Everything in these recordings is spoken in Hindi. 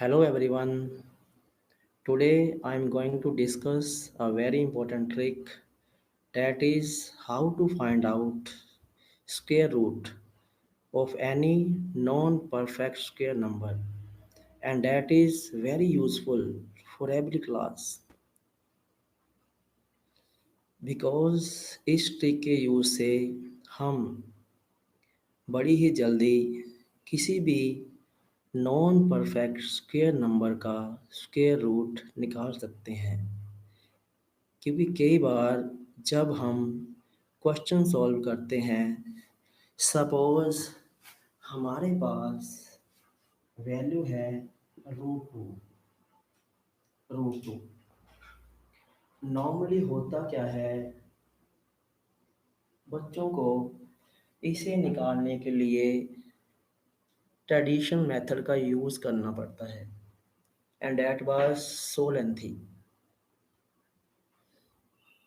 Hello everyone. Today I am going to discuss a very important trick, that is how to find out square root of any non-perfect square number, and that is very useful for every class because इस ट्रिक के यूज से हम बड़ी ही जल्दी किसी भी नॉन परफेक्ट स्क्वायर नंबर का स्क्वायर रूट निकाल सकते हैं। क्योंकि कई बार जब हम क्वेश्चन सॉल्व करते हैं, सपोज हमारे पास वैल्यू है रूट टू। नॉर्मली होता क्या है, बच्चों को इसे निकालने के लिए ट्रेडिशनल मेथड का यूज़ करना पड़ता है, and that was so lengthy.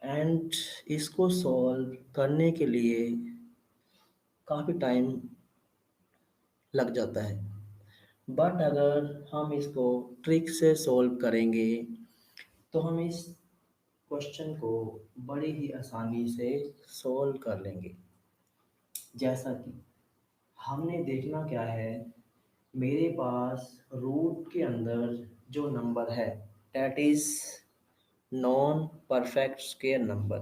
And इसको सॉल्व करने के लिए काफ़ी टाइम लग जाता है। बट अगर हम इसको ट्रिक से सॉल्व करेंगे तो हम इस क्वेश्चन को बड़ी ही आसानी से सॉल्व कर लेंगे। जैसा कि हमने देखना क्या है, मेरे पास रूट के अंदर जो नंबर है that is non perfect square number,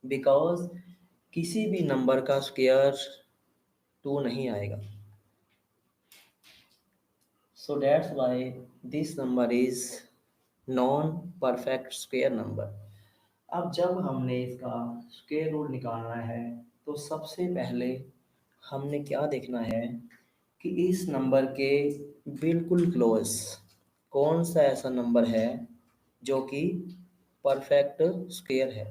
because किसी भी नंबर का स्क्वायर टू नहीं आएगा। So that's why this number is non-perfect square number. अब जब हमने इसका स्क्वायर रूट निकालना है तो सबसे पहले हमने क्या देखना है कि इस नंबर के बिल्कुल क्लोज कौन सा ऐसा नंबर है जो कि परफेक्ट स्क्वायर है।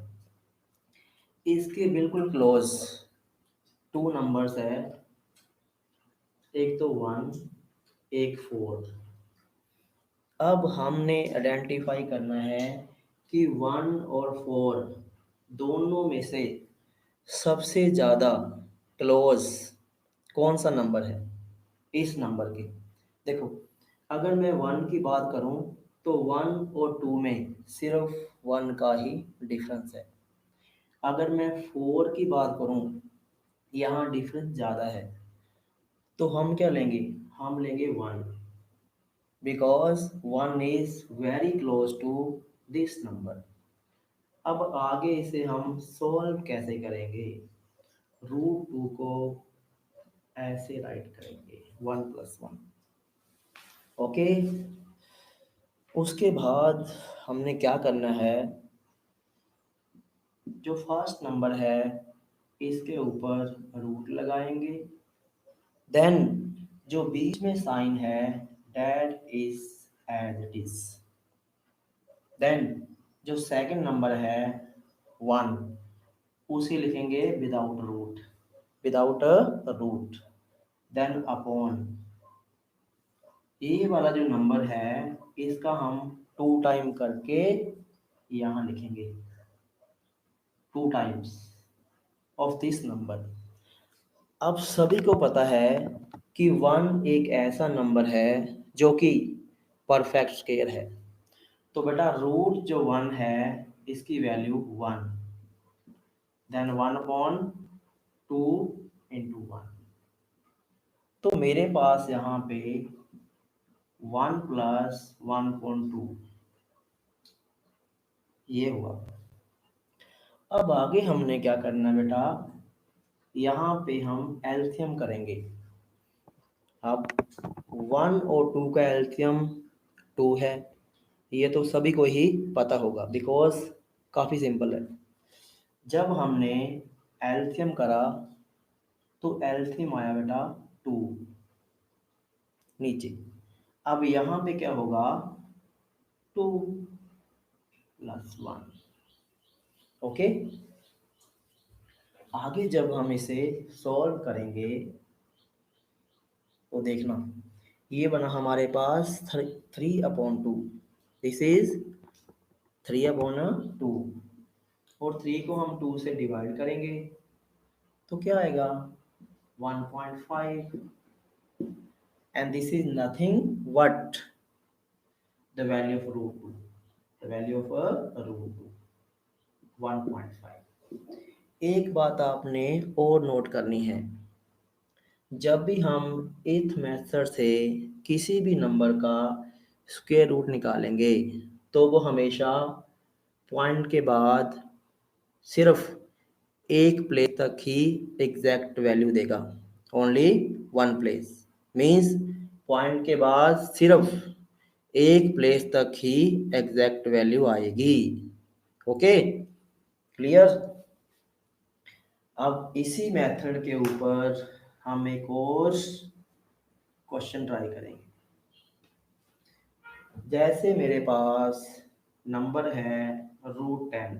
इसके बिल्कुल क्लोज टू नंबर्स है, एक तो वन, एक फोर। अब हमने आइडेंटिफाई करना है कि वन और फोर दोनों में से सबसे ज़्यादा क्लोज कौन सा नंबर है इस नंबर के। देखो, अगर मैं वन की बात करूं तो वन और टू में सिर्फ वन का ही डिफरेंस है। अगर मैं फोर की बात करूं, यहाँ डिफरेंस ज़्यादा है, तो हम क्या लेंगे, हम लेंगे one, because 1 is very close to this number। अब आगे इसे हम सॉल्व कैसे करेंगे, रूट टू को ऐसे राइट करेंगे 1+1। ओके, उसके बाद हमने क्या करना है, जो फर्स्ट नंबर है इसके ऊपर रूट लगाएंगे, देन जो बीच में साइन है that is as it is. Then जो सेकंड नंबर है वन, उसे लिखेंगे without root, without a root. Then upon ये वाला जो नंबर है इसका हम टू टाइम करके यहाँ लिखेंगे, two times of this number. अब सभी को पता है कि वन एक ऐसा नंबर है जो कि परफेक्ट स्क्वायर है, तो बेटा रूट जो वन है इसकी value one, then one upon two into one. तो मेरे पास यहाँ पे one plus one upon two ये हुआ। अब आगे हमने क्या करना है बेटा, यहाँ पे हम एल्सियम करेंगे। अब वन और टू का एल्सियम टू है, ये तो सभी को ही पता होगा बिकॉज काफ़ी सिंपल है। जब हमने एल्सियम करा तो एल्सियम आया बेटा टू नीचे। अब यहाँ पे क्या होगा, टू प्लस वन। ओके, आगे जब हम इसे सॉल्व करेंगे तो देखना ये बना हमारे पास three upon two, this is three upon two, और थ्री को हम टू से डिवाइड करेंगे तो क्या आएगा 1.5, and this is nothing but the value of root 2, the value of root 2, 1.5। एक बात आपने और नोट करनी है, जब भी हम इस मेथड से किसी भी नंबर का स्क्वायर रूट निकालेंगे तो वो हमेशा पॉइंट के बाद सिर्फ एक प्लेस तक ही एग्जैक्ट वैल्यू देगा, only one place, means point के बाद सिर्फ एक प्लेस तक ही एग्जैक्ट वैल्यू आएगी। Okay, clear. अब इसी मेथड के ऊपर हम एक और क्वेश्चन ट्राई करेंगे। जैसे मेरे पास नंबर है √10,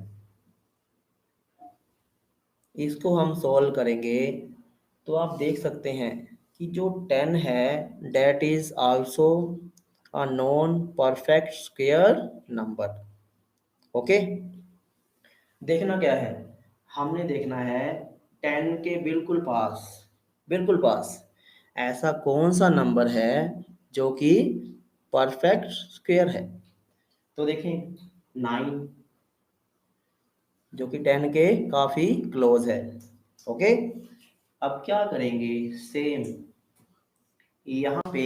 इसको हम सॉल्व करेंगे तो आप देख सकते हैं कि जो 10 है that is also a non perfect square number. Okay, देखना क्या है, हमने देखना है 10 के बिल्कुल पास, बिल्कुल पास ऐसा कौन सा नंबर है जो कि परफेक्ट स्क्वायर है। तो देखें 9 जो कि 10 के काफी क्लोज है। ओके, अब क्या करेंगे, सेम यहाँ पे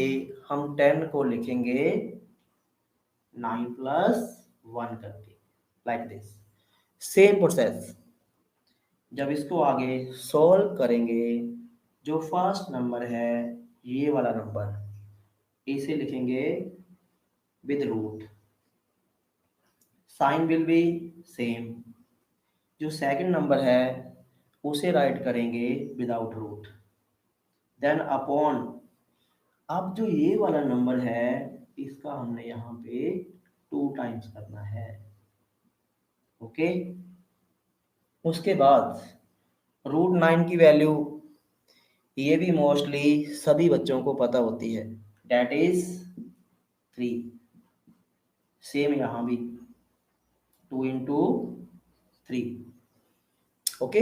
हम 10 को लिखेंगे 9 + 1 करके, लाइक दिस। सेम प्रोसेस, जब इसको आगे सॉल्व करेंगे, जो फर्स्ट नंबर है ये वाला नंबर, इसे लिखेंगे with root, sign will be same. जो सेकंड नंबर है उसे राइट करेंगे विदाउट रूट, देन अपॉन। अब जो ये वाला नंबर है इसका हमने यहाँ पे 2 टाइम्स करना है। ओके, उसके बाद √9 की वैल्यू ये भी मोस्टली सभी बच्चों को पता होती है, डेट इज 3। सेम यहाँ भी 2 × 3। ओके,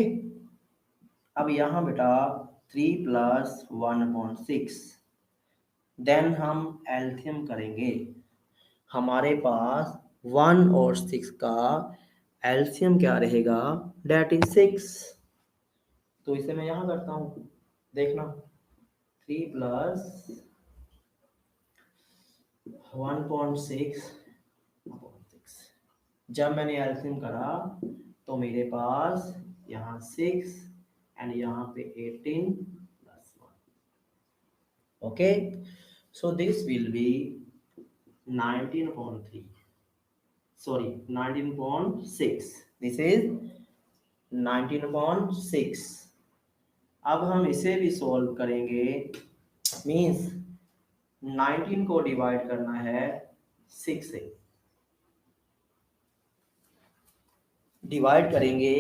अब यहाँ बेटा 3 + 1/6, देन हम एल्सियम करेंगे। हमारे पास 1 और 6 का एल्सियम क्या रहेगा, डेट इज 6। तो इसे मैं यहाँ करता हूँ, देखना 3 + 1/6 जब मैंने एल्सियम करा तो मेरे पास यहाँ 6 एंड यहाँ पे 18 + 1। Okay, so this will be 19/3, sorry 19/6, this is 19/6। अब हम इसे भी सॉल्व करेंगे, मीन्स 19 को डिवाइड करना है 6 से, डिवाइड करेंगे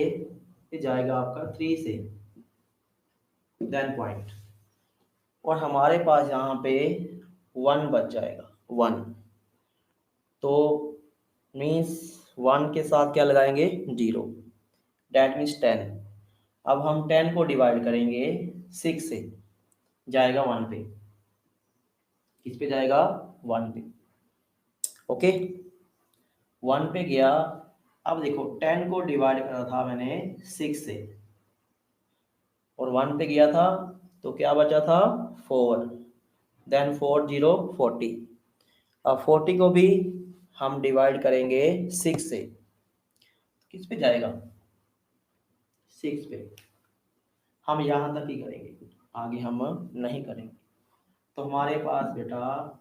ये जाएगा आपका 3 से, देन पॉइंट, और हमारे पास यहाँ पे 1 बच जाएगा, 1। तो मीन्स 1 के साथ क्या लगाएंगे, 0, डेट मीन्स 10। अब हम 10 को डिवाइड करेंगे 6 से, जाएगा 1 पे, किस पे जाएगा, 1 पे। ओके, 1 पे गया। अब देखो 10 को डिवाइड करा था मैंने 6 से और 1 पे गया था तो क्या बचा था, 4, देन 4 0 40। अब 40 को भी हम डिवाइड करेंगे 6 से, किस पे जाएगा, 6 पे। हम यहाँ तक ही करेंगे, आगे हम नहीं करेंगे। तो हमारे पास बेटा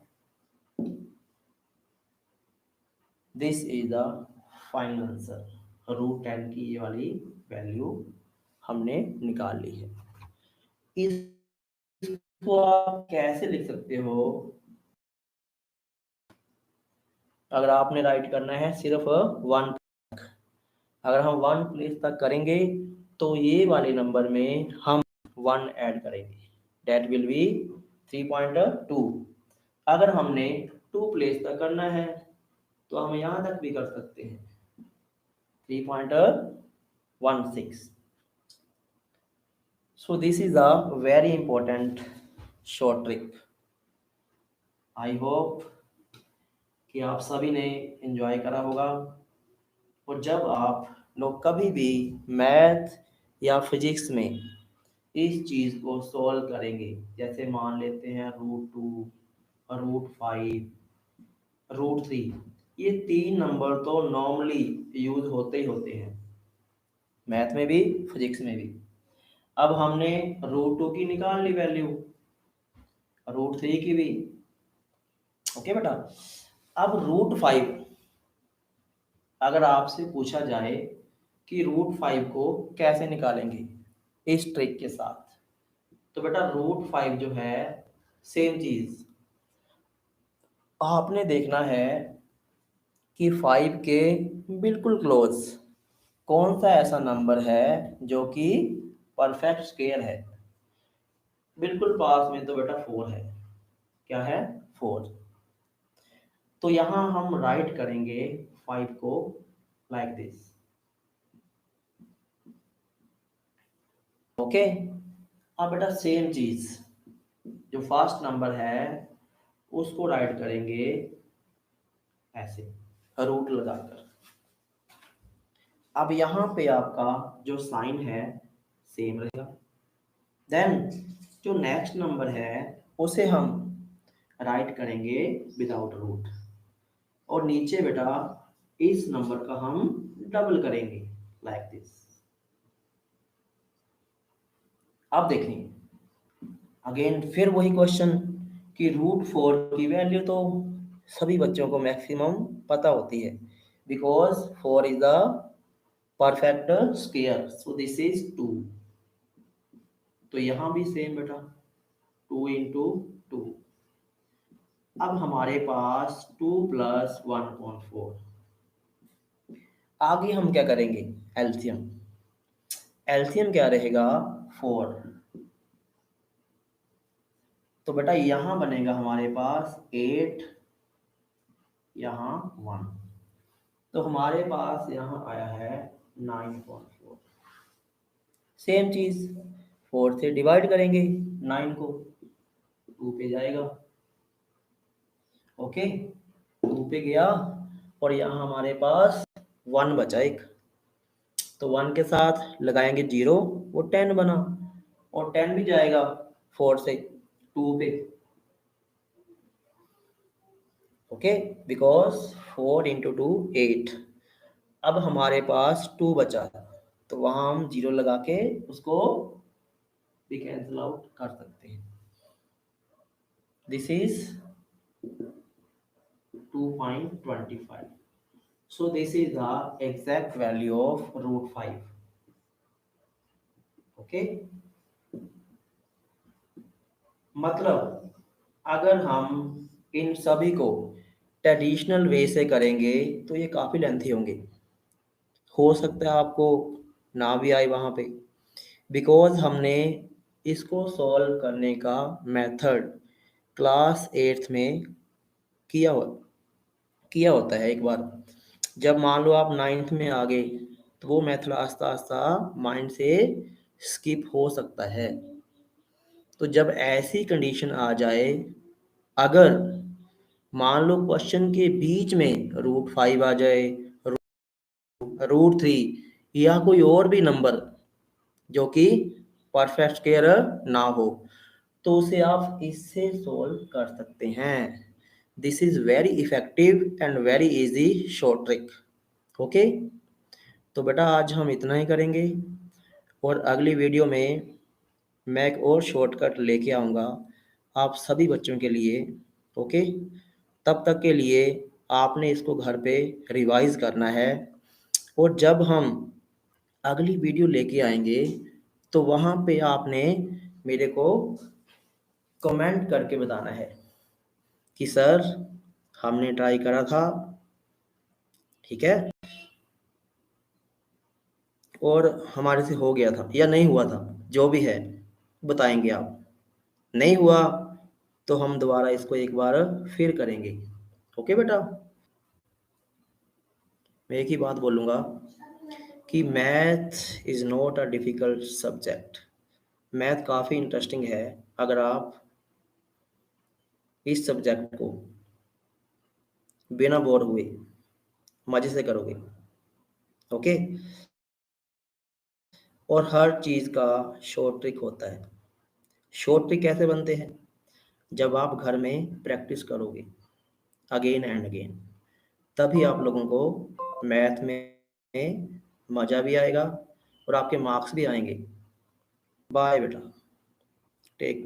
this is the final answer, √10 की ये वाली वैल्यू हमने निकाल ली है। इसको आप कैसे लिख सकते हो, अगर आपने राइट करना है सिर्फ 1, अगर हम 1 प्लेस तक करेंगे तो ये वाले नंबर में हम 1 ऐड करेंगे, डेट विल बी 3.2। अगर हमने 2 प्लेस तक करना है तो हम यहाँ तक भी कर सकते हैं, 3.16। So this is a very important short trick. I hope कि आप सभी ने एंजॉय करा होगा। और जब आप लोग कभी भी मैथ या फिजिक्स में इस चीज़ को सॉल्व करेंगे, जैसे मान लेते हैं √2, √5, √3, ये 3 नंबर तो नॉर्मली यूज होते ही होते हैं, मैथ में भी फिजिक्स में भी। अब हमने √2 की निकाल ली वैल्यू, √3 की भी। ओके बेटा, अब √5 अगर आपसे पूछा जाए कि √5 को कैसे निकालेंगे इस ट्रिक के साथ, तो बेटा √5 जो है सेम चीज आपने देखना है कि 5 के बिल्कुल क्लोज कौन सा ऐसा नंबर है जो कि परफेक्ट स्क्वायर है। बिल्कुल पास में तो बेटा 4 है। क्या है? 4। तो यहां हम राइट करेंगे 5 को लाइक दिस। ओके, अब बेटा सेम चीज, जो फर्स्ट नंबर है उसको राइट करेंगे ऐसे रूट लगाकर। अब यहाँ पे आपका जो साइन है सेम रहेगा। देन जो नेक्स्ट नंबर है उसे हम राइट करेंगे विदाउट रूट, और नीचे बेटा इस नंबर का हम डबल करेंगे लाइक दिस। अब देखिए अगेन फिर वही क्वेश्चन कि √4 की वैल्यू तो सभी बच्चों को मैक्सिमम पता होती है, because 4 is the perfect square, so this is 2। तो यहां भी सेम बेटा 2 इंटू 2। अब हमारे पास 2 + 1/4। आगे हम क्या करेंगे? एलसीएम। एलसीएम क्या रहेगा? 4। तो बेटा यहां बनेगा हमारे पास 8, यहाँ 1, तो हमारे पास यहाँ आया है 9/4। सेम चीज 4 से डिवाइड करेंगे 9 को, 2 पे जाएगा। ओके, 2 पे गया और यहाँ हमारे पास 1 बचा एक, तो 1 के साथ लगाएंगे 0, वो 10 बना, और 10 भी जाएगा 4 से 2 पे। Okay, because 4 into 2 8। अब हमारे पास 2 बचा, तो वहां हम 0 लगा के उसको भी कैंसिल आउट कर सकते हैं। This is 2.25। So this is the exact value of √5. Okay, मतलब अगर हम इन सभी को ट्रेडिशनल वे से करेंगे तो ये काफ़ी लेंथी होंगे, हो सकता है आपको ना भी आए वहाँ पे, बिकॉज हमने इसको सॉल्व करने का मेथड क्लास 8th में किया हो किया होता है एक बार। जब मान लो आप 9th में आ गए तो वो मेथड आस्ता आस्ता माइंड से स्किप हो सकता है। तो जब ऐसी कंडीशन आ जाए, अगर मान लो क्वेश्चन के बीच में √5 आ जाए, √3, या कोई और भी नंबर जो कि परफेक्ट स्क्वायर ना हो, तो उसे आप इससे सोल्व कर सकते हैं। This is very effective and very easy short trick. Okay, तो बेटा आज हम इतना ही करेंगे, और अगली वीडियो में मैं एक और शॉर्टकट लेके आऊँगा आप सभी बच्चों के लिए। ओके, तब तक के लिए आपने इसको घर पे रिवाइज करना है, और जब हम अगली वीडियो लेके आएंगे तो वहाँ पे आपने मेरे को कमेंट करके बताना है कि सर हमने ट्राई करा था, ठीक है, और हमारे से हो गया था या नहीं हुआ था, जो भी है बताएंगे आप। नहीं हुआ तो हम दोबारा इसको एक बार फिर करेंगे। ओके बेटा, मैं एक ही बात बोलूँगा कि math is not a difficult subject. Math काफ़ी इंटरेस्टिंग है अगर आप इस सब्जेक्ट को बिना बोर हुए, मजे से करोगे। ओके। और हर चीज का शॉर्ट ट्रिक होता है। शॉर्ट ट्रिक कैसे बनते हैं? जब आप घर में प्रैक्टिस करोगे अगेन एंड अगेन, तभी आप लोगों को मैथ में मजा भी आएगा और आपके मार्क्स भी आएंगे। बाय बेटा, टेक